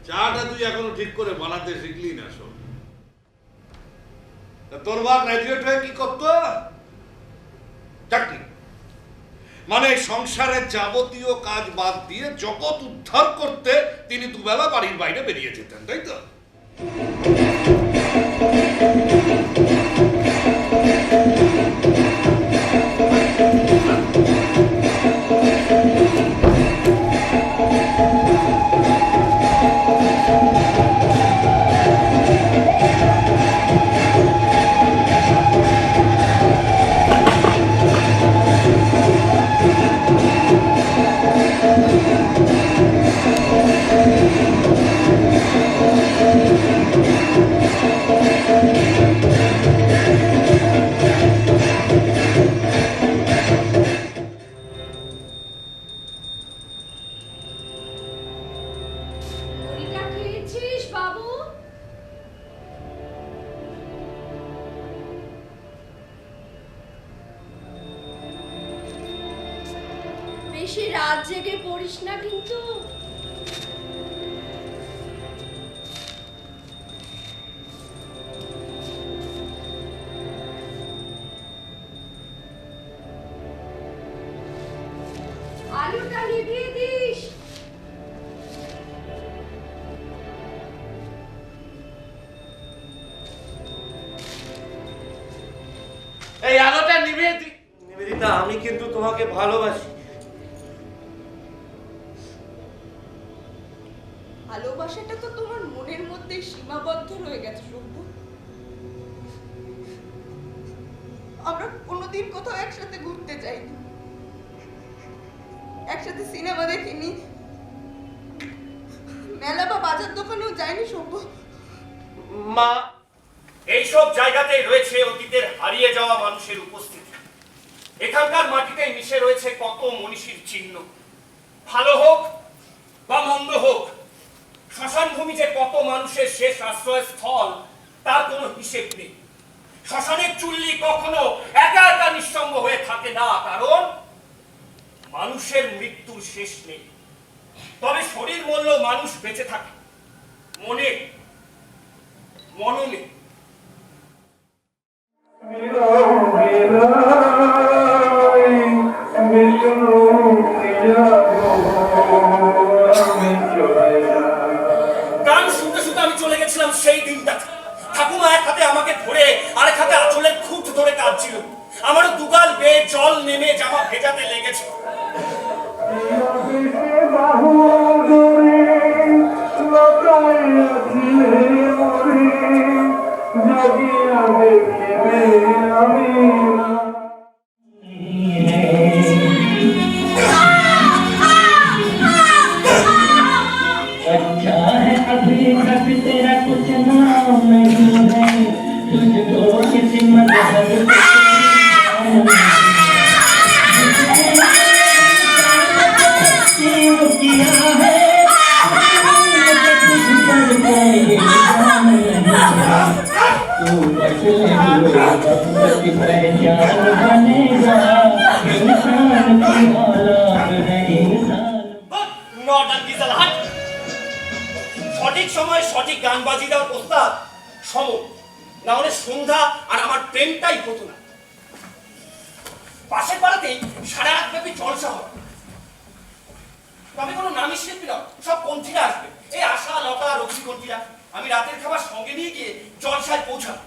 চাটা তুই এখনো ঠিক করে বানাতে শিখলি না। শোন, তোর মা গ্র্যাজুয়েট হয়ে কি করতো? চাকরি। মানে সংসারের যাবতীয় কাজ বাদ দিয়ে জগৎ উদ্ধার করতে তিনি দুবেলা বাড়ির বাইরে বেরিয়ে যেতেন, তাই তো? বেশি রাত জেগে পড়িস না কিন্তু। আলুটা নিভিয়ে দিস। এই আলোটা নিভিয়ে দি। নিবেদিতা, আমি কিন্তু তোমাকে ভালোবাসি। ভালোবাসাটা তো তোমার মনের মধ্যে সীমাবদ্ধ রয়ে গেছে সভ্য। আমরা কোনোদিন কোথাও একসাথে ঘুরতে যাইনি, একসাথে সিনেমা দেখিনি, মেলা বা বাজার দোকানেও যাইনি সভ্য। মা, এইসব জায়গাতেই রয়েছে অতীতের হারিয়ে যাওয়া মানুষের উপস্থিতি। এখানকার মাটিতেই মিশে রয়েছে কত মনীষীর চিহ্ন। ভালো হোক বা মন্দ হোক, শ্মশান ভূমি যে কত মানুষের শেষ আশ্রয়স্থল তার কোনো হিসেব নেই। শ্মশানের চুল্লি কখনো একা একা নিঃসঙ্গ হয়ে থাকে না, কারণ মানুষের মৃত্যুর শেষ নেই। তবে শরীর মরলেও মানুষ বেঁচে থাকে, মনে মননে। গান শুনতে শুনতে আমি চলে গেছিলাম সেই দিনটাতে। ঠাকুমা এক হাতে আমাকে ধরে আরেক হাতে আঁচলের খুঁট ধরে কাঁদছিল। আমারও দুগাল বেয়ে জল নেমে জামা ভেজাতে লেগেছে। সঠিক সময়ে সঠিক গান বাজিয়ে দেওয়ার প্রস্তাব সম, না হলে সন্ধ্যা আর আমার প্রেমটাই হতো না। পাশের পাড়াতেই সারা রাত ব্যাপী জলসা হবে। তবে কোনো নামী শিল্পী না, সব কণ্ঠীরা আসবে। এই আশা, লতা, রক্ষীকণ্ঠীরা। আমি রাতের খাবার সঙ্গে নিয়ে গিয়ে জলসায় পৌঁছাবো।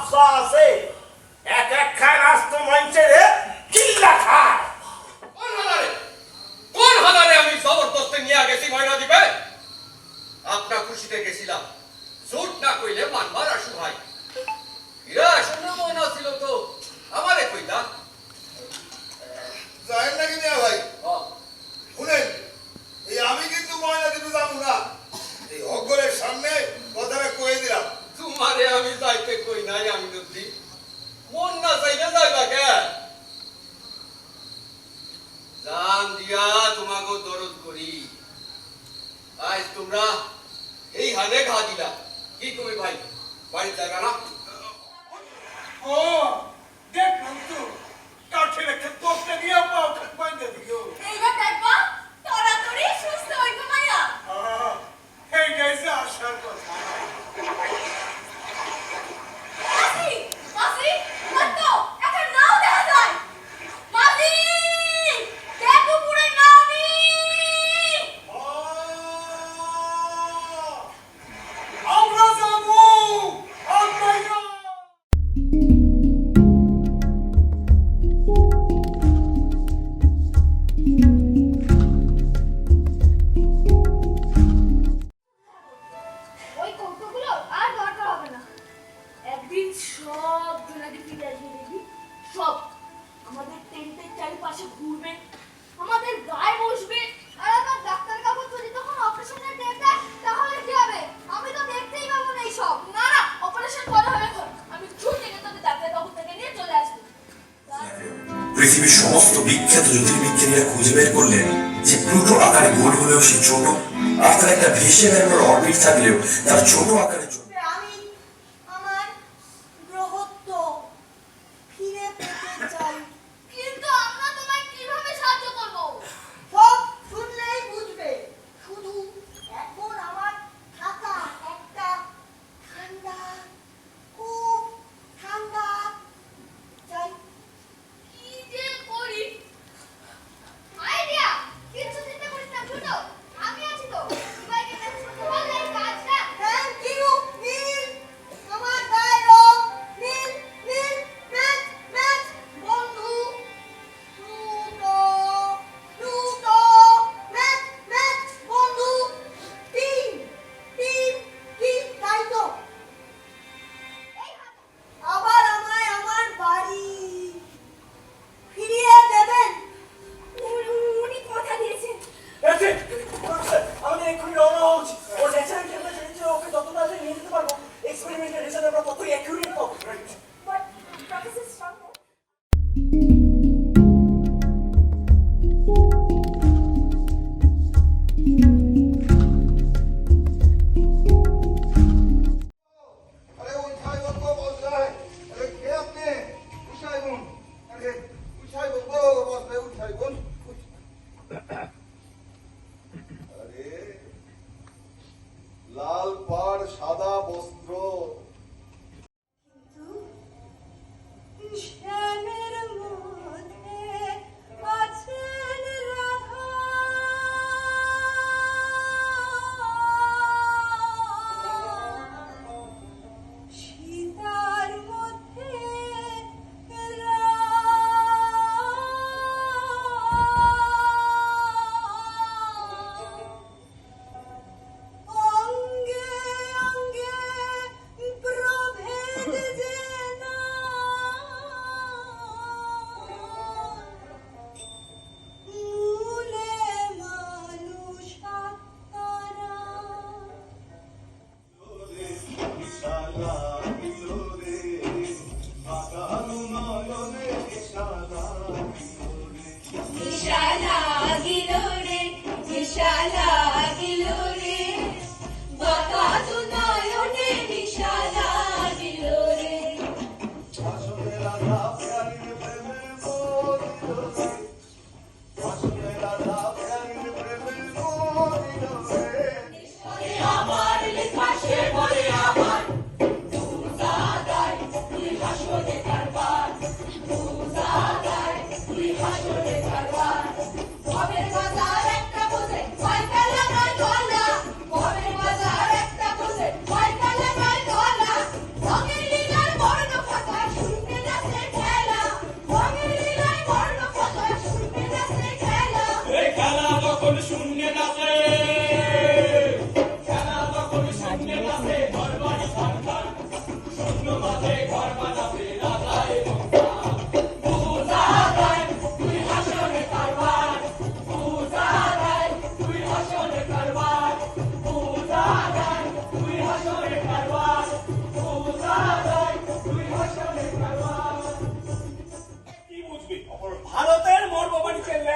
আফসা আছে এক এক খায় রাস্তা মঞ্চে রে কিল্লা খায়। কোন হাজারে আমি জবরদস্তি নিয়ে গেছি ময়না দিবে? আপনার খুশিতে গেছিলাম, জোট না কইলে মানবার আসু ভাই। এরা শূন্য মনে ছিল তো আমারে কইতা জানেন নাকি মিয়া ভাই? শুনেন, এই আমি কিন্তু ময়না দিতে যাবো না। এই অগ্রের সামনে কথাটা কয়ে দিলাম। তোমারে আমি যাইতে কই নাই। আমি নদী মন না চাইলে যাইবা কে? জান দিয়া তোমাকে দরদ করি। আজ তোমরা এই হালে ঘা দিলা, কি কবি ভাই বাড়ির জায়গা না? ও দেখলাম তো কাঠে রেখে তোকে দিয়ে পাও বাইন্দে দিও। এইবার দেখবা তাড়াতাড়ি সুস্থ হইবে মাইয়া। এই গাইছে আসার কথা। মাসি মাসি কত একটা নাও দেখা যায়। মাসি দেখো পুরো নাও নি। আমরা যাবো আল্লাহ। ওই কৌটোগুলো আর দরকার হবে না। একদিন সব জোনাকি ফিরে আসবে দেখবি, সব আমাদের টেন্টের চারিপাশে ঘুরবে, আমাদের গায়ে বসবে। আর আমার ডাক্তার কাকু যদি তখন অপারেশনের ডেট দেয় তাহলে কি হবে? আমি তো দেখতেই পাবো না এইসব। না না, অপারেশন করা হবে এখন। আমি ছুটে গিয়ে তোদের ডাক্তার কাকু থেকে নিয়ে চলে আসবো। পৃথিবীর সমস্ত বিখ্যাত জ্যোতির্বিজ্ঞানীরা খুঁজে বের করলেন যে প্লুটো আকারে গোল হলেও সে ছোট, আর তার একটা ভেসে বেড়ানোর অরবিট থাকলেও তার ছোট আকারে ছোট। আমি আমার গ্রহত্ব ফিরে পেতে চাই। কিন্তু আমরা তোমায় কিভাবে সাহায্য করব? সব শুনলেই বুঝবে। শুধু এখন আমার থাকা একটা ঠান্ডা, খুব ঠান্ডা চাই। কি যে করি? আইডিয়া! কিছু চিন্তা করিস না, প্লুটো। আমি আছি তো। সবাইকে মেসেজ করতে বললে কাজটা। থ্যাংক ইউ নীল। আমার গায়ে রং নীল, নীল, ম্যাচ, ম্যাচ, বন্ধু। প্লুটো, প্লুটো, ম্যাচ, ম্যাচ, বন্ধু। টিম, টিম, কি তাই তো? এই হাত। আবার আমায় আমার বাড়ি ফিরিয়ে দেবেন। উনি কথা দিয়েছেন। আমাদের এক্ষুনি রওনা হওয়া উচিত। ওর ন্যাচারাল টেম্পারেচার ওকে যত তাড়াতাড়ি নিয়ে যেতে পারবো, এক্সপেরিমেন্টের রেজাল্ট আমরা ততই অ্যাকিউরেট পাবো। But Professor Strong. अरे उठाई बब्बो बोल रहा है। अरे क्या आपने उठाई बोल? अरे उठाई बब्बो बोल रहे उठाई बोल। अरे लाल पाड़ सादा বস্ত্র। শ্যামের মধ্যে আছেন রাধা। সীতার মধ্যে অঙ্গে অঙ্গে প্রভেদ যে না। মূলে মানুষ আত্মারা। নিশা লাগিল রে, নিশা লাগিল রে, বাতাস নয়নে নিশা লাগিল রে। আমার লেখা সে বলে আমার পূজাদার, তুই হাসরে কারবার, পূজাদার, তুই হাসরে কারবার। ভবের বাজার একটা বোঝে ছয়টা লাগায় গলা, ভবের বাজার একটা বোঝে ছয়টা লাগায় গলা। রঙের লীলার বর্ণ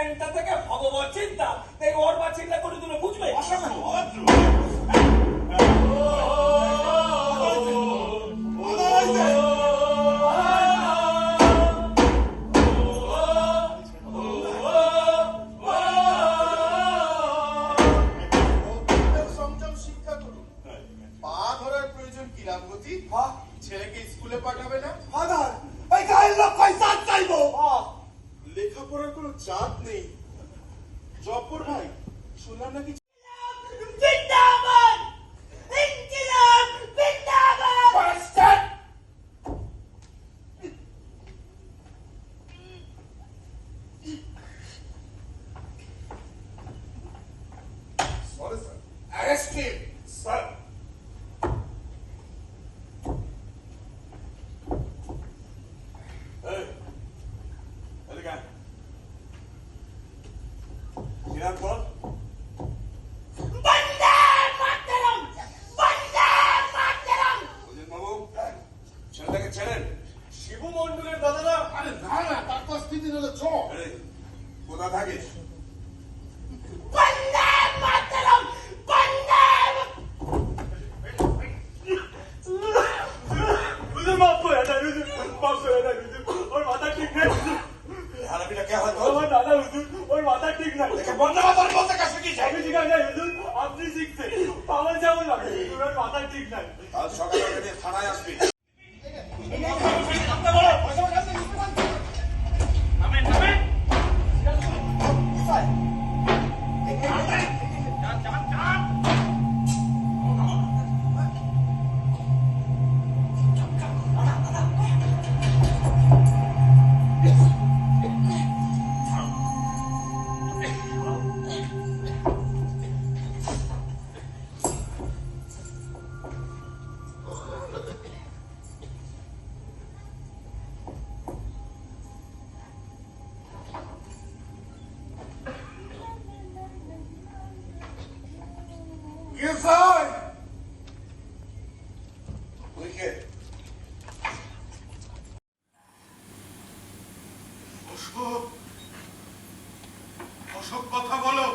প্যান্টটা থেকে ভগবত চিন্তা তাই ওর বা চিন্তা করে তুমি বুঝবে সংযম শিক্ষা করুন পা ধরার প্রয়োজন কি রামগতি ছেলেকে স্কুলে পাঠাবে না ফাদার এই গায়ের লোক পয়সা চাইবো লেখাপড়ার কোনো চাপ নেই জব্বর ভাই শুনলাম নাকি জিন্দাবাদ ইনকিলাব জিন্দাবাদ sorry sir arrest him sir বন্দে মাতরম বন্দে মাতরম বাবু ছেলেটাকে ছেড়েন শিবু মন্ডলের দাদারা আরে না না তার তো স্থিতি হলো জ্বর কোথা থাকিস বন্দে মাতরম বন্দে হুজুর মাফ করে দেন হুজুর মাফ করে দেন হুজুর ওর মাথা ঠিক নেই হারাবিটা কে হয়তো আমার দাদা হুজুর ওর মাথা ঠিক নাই বন্ধ মাতার বলতে কাছে কি আমি শিখাই নাই হুজুর আপনি শিখছেন পাওয়া যাবো লাগে ওর মাথা ঠিক নাই আজ সকালে ওকে নিয়ে থানায় আসবি Yes, I. Wicked. Ashok Ashok কথা বলো